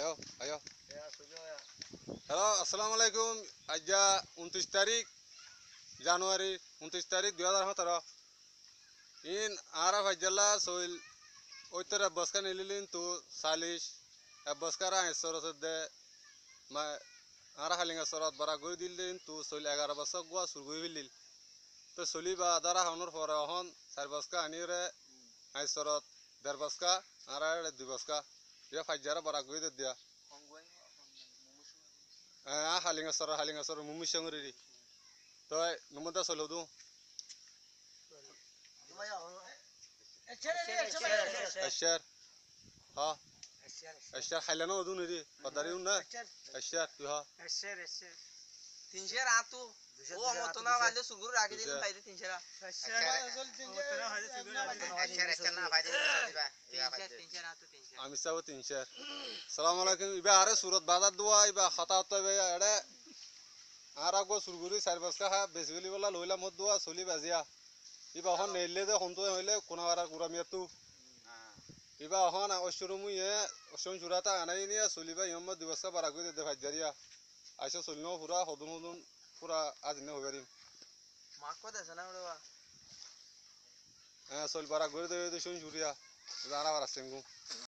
Ayo, ayo. Halo, assalamualaikum. Aja 29 tarik Januari 29 tarik 2017. In Araf Ajalla soil oitara baskan ililin tu salish baskara sorot de ma ara halinga sorot baragoi dilin tu soil 11 basak gua surgoi bilil. তো সলিবা দ্বারা Honor পরে হন 4 বস্কা আনিরে I সরত 1.5 বস্কা আর 2 বস্কা ইয়া ফাইজারা বড় গই দিয়া হালিঙ্গা সর মুমি সঙ্গরি তো নমদা সলদু আশার হ্যাঁ আশার খাইলানো ওদুন রে পদারিউ না আশার তুই হ্যাঁ আশার 300 রাতু ও মতনা ভাইলে সুগুর রাখি দিন ভাইলে 300 রা আমি সব 300 আসসালামু আলাইকুম ইবা আরে সুরত বাজার দোয়া ইবা খাতা হতে এড়ে আর আগো সুরগুরি 4 বস্কা হা বেসগলি বলা লইলা মত দোয়া চলি বাজিয়া ইবা হন নেলে দে হনতো হইলে কোনাবার গুরামিয়াতু ইবা হন অশরুমু এ অশরুম জুরাতা আনাই নিয়া চলিবা ইয়ম দিবসা বারাগই দে ভাইজারিয়া আইসা চলনো পুরা হদুন পুরা আজ নে হইবারিম মাকো দেছ না ওড়া চল বারাগই দে শুন জুরিয়া জানা বারাসেঙ্গু